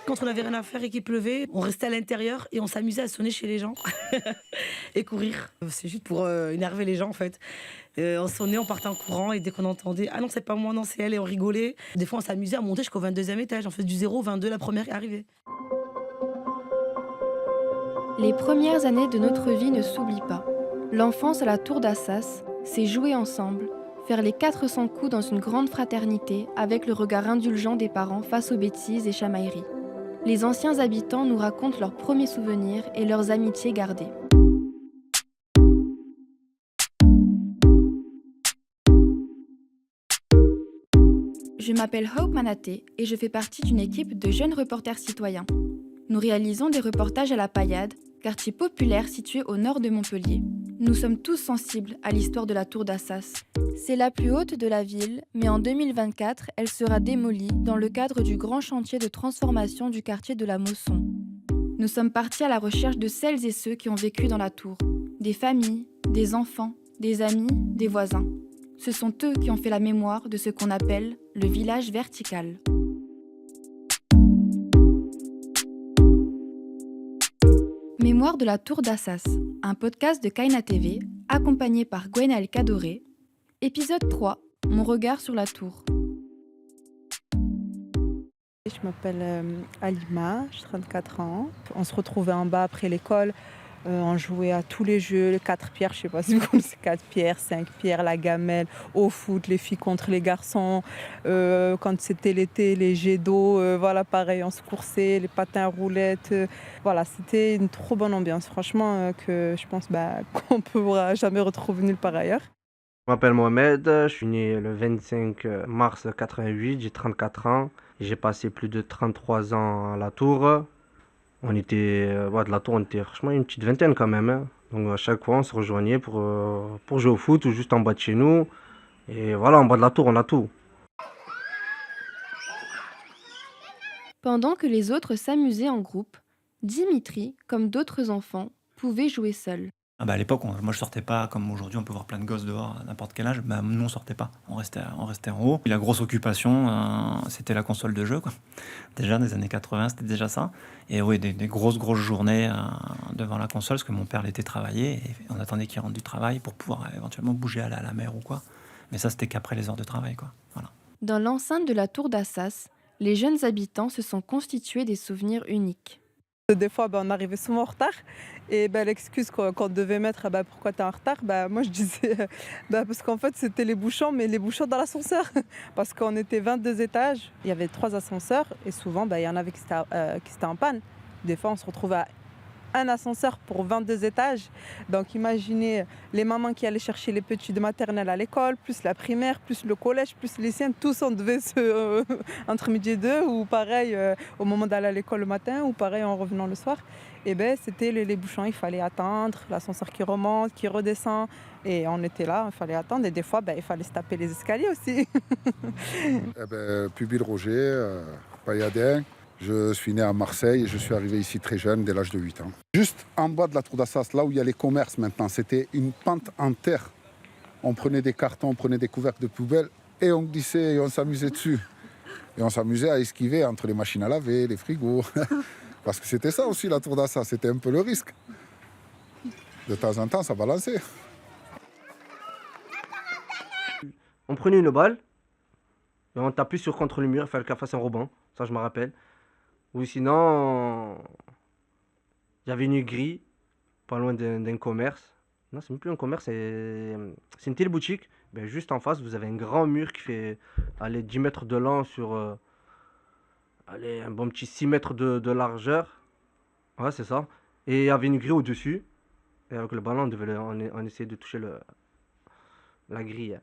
Quand on avait rien à faire et qu'il pleuvait, on restait à l'intérieur et on s'amusait à sonner chez les gens et courir. C'est juste pour énerver les gens en fait. On sonnait, on partait en courant et dès qu'on entendait «Ah non, c'est pas moi, non, c'est elle» et on rigolait. Des fois, on s'amusait à monter jusqu'au 22e étage. On faisait du 0 au 22, la première est arrivée. Les premières années de notre vie ne s'oublient pas. L'enfance à la tour d'Assas, c'est jouer ensemble, faire les 400 coups dans une grande fraternité avec le regard indulgent des parents face aux bêtises et chamailleries. Les anciens habitants nous racontent leurs premiers souvenirs et leurs amitiés gardées. Je m'appelle Hope Manaté et je fais partie d'une équipe de jeunes reporters citoyens. Nous réalisons des reportages à la Paillade, quartier populaire situé au nord de Montpellier. Nous sommes tous sensibles à l'histoire de la tour d'Assas. C'est la plus haute de la ville, mais en 2024, elle sera démolie dans le cadre du grand chantier de transformation du quartier de la Mosson. Nous sommes partis à la recherche de celles et ceux qui ont vécu dans la tour. Des familles, des enfants, des amis, des voisins. Ce sont eux qui ont fait la mémoire de ce qu'on appelle le village vertical. Mémoire de la tour d'Assas, un podcast de Kaina TV, accompagné par Gwenaël Kadoré. Épisode 3, mon regard sur la tour. Je m'appelle Alima, j'ai 34 ans. On se retrouvait en bas après l'école, on jouait à tous les jeux, les 4 pierres, je sais pas si vous connaissez 4 pierres, 5 pierres, la gamelle, au foot, les filles contre les garçons. Quand c'était l'été, les jets d'eau, voilà pareil, on se coursait, les patins à roulettes. Voilà, c'était une trop bonne ambiance, franchement, que je pense qu'on ne pourra jamais retrouver nulle part ailleurs. Je m'appelle Mohamed, je suis né le 25 mars 88, j'ai 34 ans. J'ai passé plus de 33 ans à la tour. On était, de la tour, on était franchement une petite vingtaine quand même, hein. Donc à chaque fois, on se rejoignait pour jouer au foot ou juste en bas de chez nous. Et voilà, en bas de la tour, on a tout. Pendant que les autres s'amusaient en groupe, Dimitri, comme d'autres enfants, pouvait jouer seul. À l'époque, moi je sortais pas comme aujourd'hui, on peut voir plein de gosses dehors à n'importe quel âge. Nous on sortait pas, on restait en haut. La grosse occupation, c'était la console de jeu, quoi. Déjà, des années 80, c'était déjà ça. Et oui, des grosses journées devant la console, parce que mon père l'était travaillé, et on attendait qu'il rentre du travail pour pouvoir éventuellement bouger, aller à la mer ou quoi. Mais ça, c'était qu'après les heures de travail, quoi. Voilà. Dans l'enceinte de la tour d'Assas, les jeunes habitants se sont constitués des souvenirs uniques. Des fois, on arrivait souvent en retard et l'excuse qu'on devait mettre, pourquoi tu es en retard, moi je disais parce qu'en fait c'était les bouchons, mais les bouchons dans l'ascenseur parce qu'on était 22 étages, il y avait 3 ascenseurs et souvent il y en avait qui étaient en panne. Des fois on se retrouvait à un ascenseur pour 22 étages. Donc imaginez les mamans qui allaient chercher les petits de maternelle à l'école, plus la primaire, plus le collège, plus les lycéens, tous on devait entre midi et deux, ou pareil au moment d'aller à l'école le matin, ou pareil en revenant le soir. Et c'était les bouchons, il fallait attendre, l'ascenseur qui remonte, qui redescend, et on était là, il fallait attendre, et des fois il fallait se taper les escaliers aussi. Pubille Roger, Payadin. Je suis né à Marseille et je suis arrivé ici très jeune, dès l'âge de 8 ans. Juste en bas de la tour d'Assas, là où il y a les commerces maintenant, c'était une pente en terre. On prenait des cartons, on prenait des couvercles de poubelle et on glissait et on s'amusait dessus. Et on s'amusait à esquiver entre les machines à laver, les frigos. Parce que c'était ça aussi la tour d'Assas, c'était un peu le risque. De temps en temps, ça balançait. On prenait une balle et on tapait contre le mur, il fallait qu'elle fasse un rebond, ça je me rappelle. Ou sinon, il y avait une grille, pas loin d'un commerce. Non, c'est même plus un commerce, c'est une téléboutique. Juste en face, vous avez un grand mur qui fait 10 mètres de long sur un bon petit 6 mètres de largeur. Ouais, c'est ça. Et il y avait une grille au-dessus. Et avec le ballon, on essayait de toucher la grille.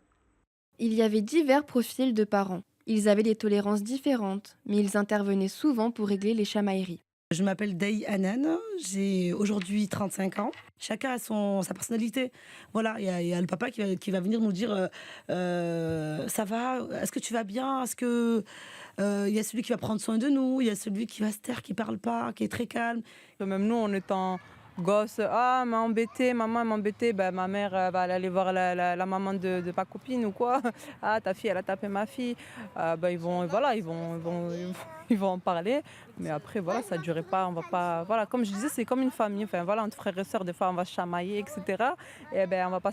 Il y avait divers profils de parents. Ils avaient des tolérances différentes, mais ils intervenaient souvent pour régler les chamailleries. Je m'appelle Day Hanan, j'ai aujourd'hui 35 ans. Chacun a sa personnalité. Voilà, il y a le papa qui va venir nous dire ça va, est-ce que tu vas bien, est-ce que il y a celui qui va prendre soin de nous, il y a celui qui va se taire, qui parle pas, qui est très calme. Même nous, en étant Gosse, m'a embêté, maman elle m'a embêté, ben, ma mère va aller voir la maman de ma copine ou quoi. Ah, ta fille elle a tapé ma fille. Ben, ils vont en parler. Mais après voilà, ça ne durait pas, on va pas. Voilà, comme je disais, c'est comme une famille. Enfin voilà, entre frères et sœurs, des fois on va se chamailler, etc. Et ben on va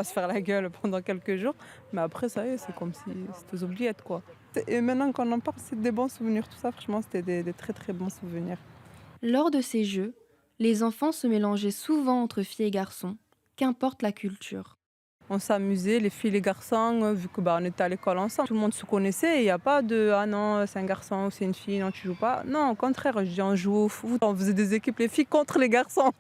se faire la gueule pendant quelques jours. Mais après ça y est, c'est comme si c'était aux oubliettes quoi. Et maintenant qu'on en parle, c'est des bons souvenirs. Tout ça, franchement, c'était des très très bons souvenirs. Lors de ces jeux, les enfants se mélangeaient souvent entre filles et garçons, qu'importe la culture. On s'amusait, les filles et les garçons, vu que on était à l'école ensemble. Tout le monde se connaissait. Il n'y a pas de « Ah non, c'est un garçon ou c'est une fille, non, tu joues pas ». Non, au contraire, je dis on joue au foot. On faisait des équipes, les filles contre les garçons.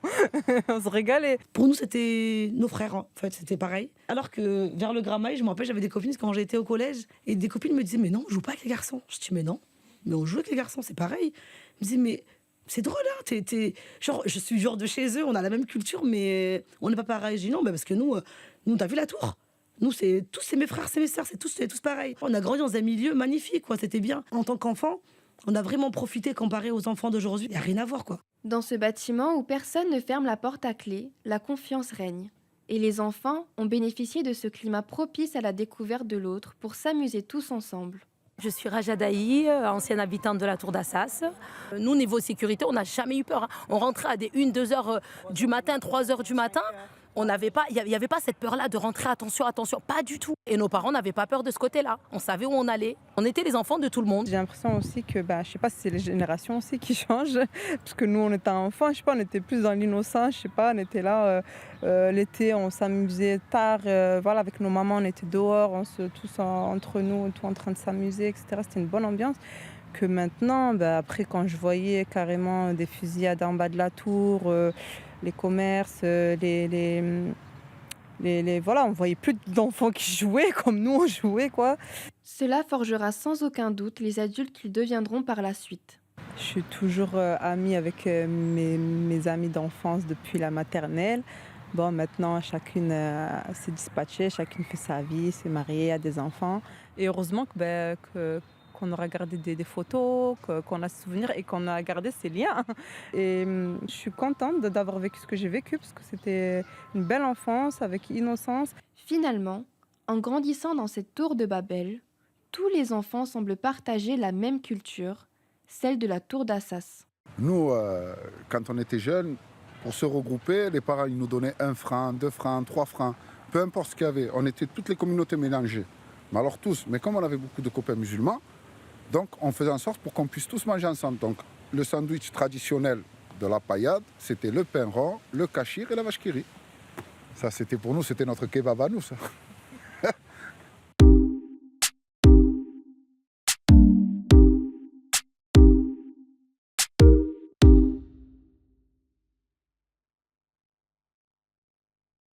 On se régalait. Pour nous, c'était nos frères, en fait, c'était pareil. Alors que vers le Grammaï, je me rappelle, j'avais des copines quand j'étais au collège, et des copines me disaient « Mais non, on joue pas avec les garçons ». Je dis « Mais non, mais on joue avec les garçons, c'est pareil ». Je me disais « Mais c'est drôle, hein, genre, je suis genre de chez eux, on a la même culture, mais on n'est pas pareil ». Je dis « Non, parce que nous, t'as vu la tour ? Nous, c'est mes frères, c'est mes sœurs, c'est tous pareil. On a grandi dans un milieu magnifique, quoi, c'était bien. En tant qu'enfant, on a vraiment profité comparé aux enfants d'aujourd'hui. Il n'y a rien à voir, quoi. » Dans ce bâtiment où personne ne ferme la porte à clé, la confiance règne. Et les enfants ont bénéficié de ce climat propice à la découverte de l'autre pour s'amuser tous ensemble. Je suis Rajadaï, ancienne habitante de la Tour d'Assas. Nous, niveau sécurité, on n'a jamais eu peur. On rentrait à des 1-2 heures du matin, 3 heures du matin. Il n'y avait pas cette peur-là de rentrer, attention, pas du tout. Et nos parents n'avaient pas peur de ce côté-là. On savait où on allait. On était les enfants de tout le monde. J'ai l'impression aussi que, je sais pas si c'est les générations aussi qui changent. Parce que nous, on était enfants, je sais pas, on était plus dans l'innocence, je sais pas, on était là l'été, on s'amusait tard. Voilà, avec nos mamans, on était dehors, entre nous, tout en train de s'amuser, etc. C'était une bonne ambiance. Que maintenant, après, quand je voyais carrément des fusillades en bas de la tour, les commerces, voilà, on voyait plus d'enfants qui jouaient comme nous on jouait, quoi. Cela forgera sans aucun doute les adultes qu'ils deviendront par la suite. Je suis toujours amie avec mes amis d'enfance depuis la maternelle. Bon, maintenant, chacune s'est dispatchée, chacune fait sa vie, s'est mariée, a des enfants. Et heureusement qu'on aura gardé des photos, qu'on a ce souvenir et qu'on a gardé ces liens. Et je suis contente d'avoir vécu ce que j'ai vécu parce que c'était une belle enfance avec innocence. Finalement, en grandissant dans cette tour de Babel, tous les enfants semblent partager la même culture, celle de la tour d'Assas. Nous, quand on était jeunes, pour se regrouper, les parents ils nous donnaient 1 franc, 2 francs, 3 francs, peu importe ce qu'il y avait. On était toutes les communautés mélangées. Mais alors tous, mais comme on avait beaucoup de copains musulmans, donc on faisait en sorte pour qu'on puisse tous manger ensemble. Donc le sandwich traditionnel de la paillade, c'était le pain rond, le kachir et la vache qui rit. Ça, c'était pour nous, c'était notre kebab à nous, ça.